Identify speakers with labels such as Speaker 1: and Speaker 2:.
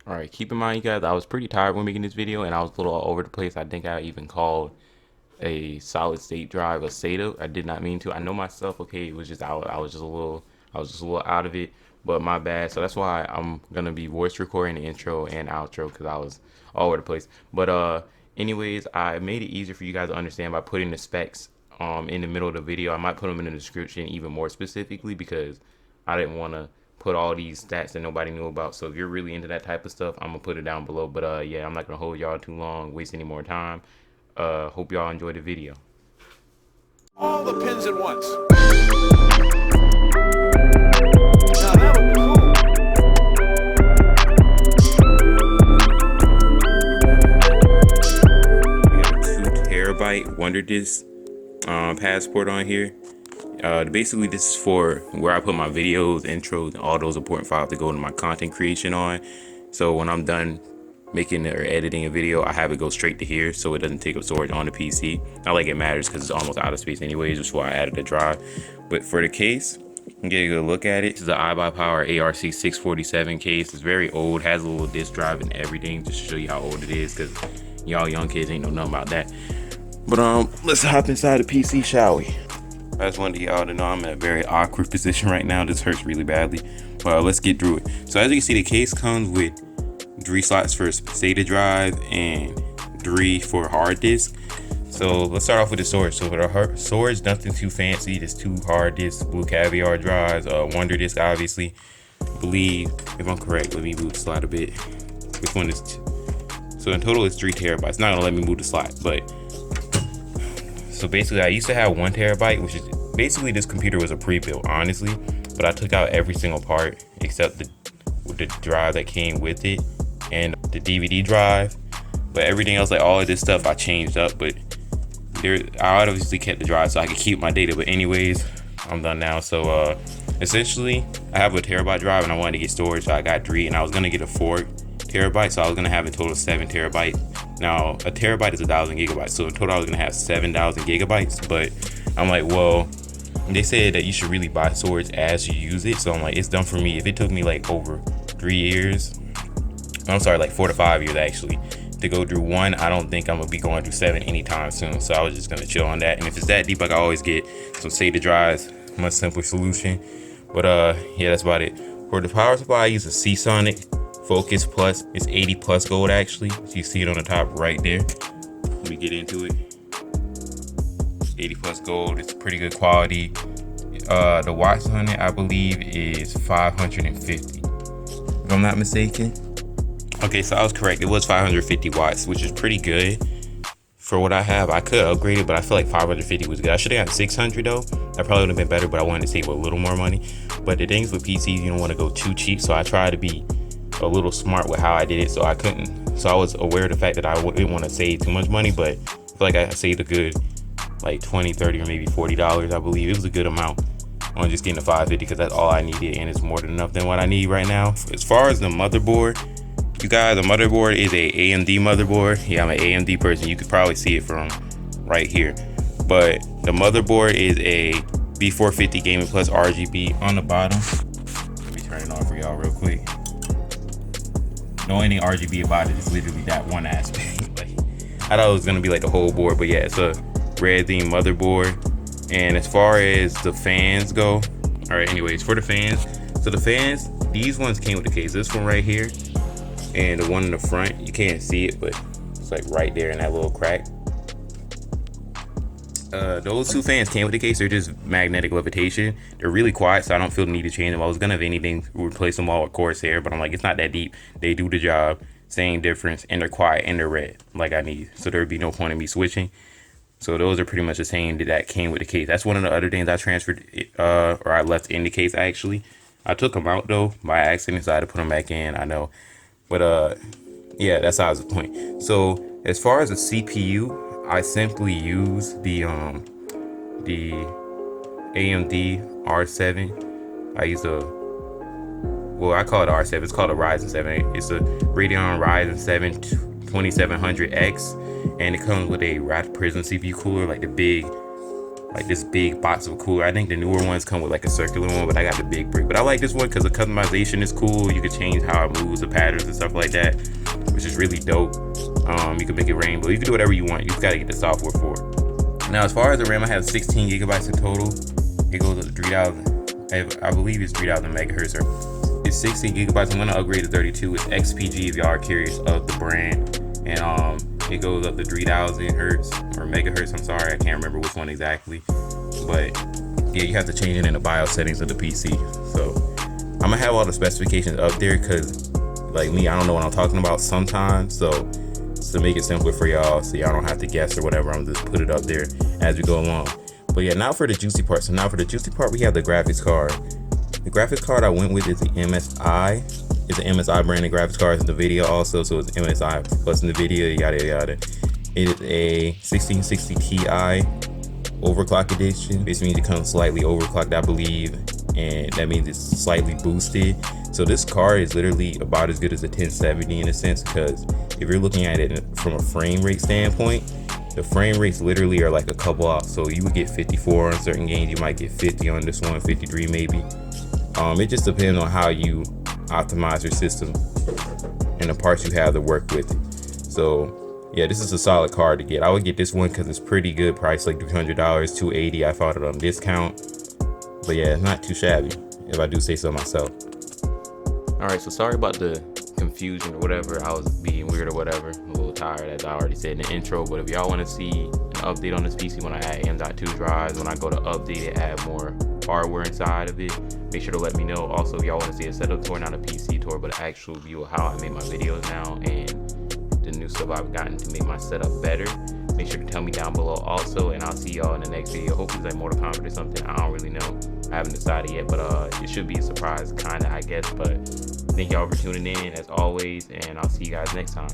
Speaker 1: All right, keep in mind, you guys, I was pretty tired when making this video, and I was a little all over the place. I think I even called a solid state drive a SATA. I did not mean to. I know myself. Okay, it was just I was just a little, I was just a little out of it, but my bad. So that's why I'm gonna be voice recording the intro and outro because I was all over the place. But anyways, I made it easier for you guys to understand by putting the specs in the middle of the video. I might put them in the description even more specifically because I didn't want to put all these stats that nobody knew about. So if you're really into that type of stuff, I'm gonna put it down below. But yeah, I'm not gonna hold y'all too long, waste any more time. Hope y'all enjoy the video.
Speaker 2: All the pins at once. Now that would be cool.
Speaker 1: 2 terabyte Wonder Disc passport on here. Basically, this is for where I put my videos, intros, and all those important files to go into my content creation on. So when I'm done making or editing a video, I have it go straight to here so it doesn't take up storage on the PC. Not like it matters because it's almost out of space anyways, just why I added a drive. But for the case, get a good look at it. This is the iBuyPower ARC 647 case. It's very old, has a little disk drive and everything, just to show you how old it is because y'all young kids ain't know nothing about that. But let's hop inside the PC, shall we? I just wanted y'all to know I'm in a very awkward position right now. This hurts really badly. But let's get through it. So as you can see, the case comes with 3 slots for SATA drive and 3 for hard disk. So let's start off with the storage. So for the storage, nothing too fancy. Just 2 hard disks, Blue Caviar drives, Wonder Disk, obviously. I believe, if I'm correct, let me move the slot a bit. Which one is? So in total, it's 3 terabytes. It's not gonna let me move the slot, but. So basically, I used to have 1 terabyte, which is basically this computer was a pre-built, honestly. But I took out every single part except the drive that came with it and the DVD drive. But everything else, like all of this stuff, I changed up. But I obviously kept the drive so I could keep my data. But anyways, I'm done now. So essentially, I have a terabyte drive and I wanted to get storage. So I got 3, and I was gonna get a 4 terabyte. So I was gonna have a total of 7 terabytes. Now, a terabyte is 1,000 gigabytes, so in total I was gonna have 7,000 gigabytes. But I'm like, well, they said that you should really buy storage as you use it. So I'm like, it's done for me. If it took me like over 3 years, I'm sorry, like 4 to 5 years actually, to go through 1, I don't think I'm gonna be going through 7 anytime soon. So I was just gonna chill on that. And if it's that deep, I can always get some SATA drives, much simpler solution. But yeah, that's about it. For the power supply, I use a Seasonic Focus Plus. It's 80 plus gold actually. So you see it on the top right there. Let me get into it. 80 plus gold. It's pretty good quality. The watts on it, I believe, is 550, if I'm not mistaken. Okay, so I was correct. It was 550 watts, which is pretty good for what I have. I could upgrade it, but I feel like 550 was good. I should have got 600 though. That probably would have been better, but I wanted to save a little more money. But the things with PCs, you don't want to go too cheap, so I try to be a little smart with how I did it. So I was aware of the fact that I didn't want to save too much money, but I feel like I saved a good like 20, 30, or maybe $40. I believe it was a good amount on just getting the 550 because that's all I needed, and it's more than enough than what I need right now. As far as the motherboard, you guys, the motherboard is a AMD motherboard. Yeah, I'm an AMD person. You could probably see it from right here. But the motherboard is a B450 Gaming Plus RGB on the bottom. Let me turn it on for y'all real quick. No anything RGB about it. It's literally that one aspect. Like, I thought it was gonna be like the whole board, but yeah, it's a red theme motherboard. And as far as the fans go, all right, anyways, for the fans, so the fans, these ones came with the case. This one right here and the one in the front, you can't see it, but it's like right there in that little crack. Those 2 fans came with the case. They're just magnetic levitation. They're really quiet, so I don't feel the need to change them. I was gonna, if anything, replace them all with Corsair, but I'm like, it's not that deep. They do the job, same difference, and they're quiet and they're red like I need. So there'd be no point in me switching. So those are pretty much the same that came with the case. That's one of the other things I transferred, or I left in the case actually. I took them out though by accident, so I had to put them back in. I know, but yeah, that's how the point. So as far as the CPU, I simply use the AMD R7. I use well, I call it R7. It's called a Ryzen 7. It's a Radeon Ryzen 7 2700X, and it comes with a Rapid Prism CPU cooler, like the big like this big box of a cooler. I think the newer ones come with like a circular one, but I got the big brick. But I like this one because the customization is cool. You can change how it moves, the patterns and stuff like that, which is really dope. You can make it rainbow. You can do whatever you want. You just gotta get the software for it. Now, as far as the RAM, I have 16 gigabytes in total. It goes up to 3,000. I believe it's 3,000 megahertz. Or it's 16 gigabytes. I'm gonna upgrade to 32 with XPG if y'all are curious of the brand. And it goes up to 3,000 hertz or megahertz. I'm sorry, I can't remember which one exactly. But yeah, you have to change it in the BIOS settings of the PC. So I'm gonna have all the specifications up there because, like me, I don't know what I'm talking about sometimes. So to make it simpler for y'all, so y'all don't have to guess or whatever, I'm just put it up there as we go along. But yeah, now for the juicy part. So now for the juicy part, we have the graphics card. The graphics card I went with is the MSI. It's an MSI branded graphics card. It's NVIDIA also, so it's MSI plus NVIDIA, yada yada. It is a 1660 Ti overclock edition. This means it comes slightly overclocked, I believe, and that means it's slightly boosted. So this card is literally about as good as a 1070 in a sense, because if you're looking at it from a frame rate standpoint, the frame rates literally are like a couple off. So you would get 54 on certain games, you might get 50 on this one, 53 maybe. It just depends on how you optimize your system and the parts you have to work with it. So yeah, this is a solid card to get. I would get this one because it's pretty good price, like $300, $280. I found it on discount, but yeah, it's not too shabby if I do say so myself. All right, so sorry about the confusion or whatever. I was being weird or whatever. I'm a little tired, as I already said in the intro. But if y'all want to see an update on this PC when I add M.2 drives, when I go to update it, add more hardware inside of it, make sure to let me know. Also, if y'all want to see a setup tour, not a PC tour, but an actual view of how I make my videos now and the new stuff I've gotten to make my setup better, make sure to tell me down below also, and I'll see y'all in the next video. Hopefully it's like Mortal Kombat or something. I don't really know. I haven't decided yet, but it should be a surprise, kinda, I guess. But thank y'all for tuning in as always, and I'll see you guys next time.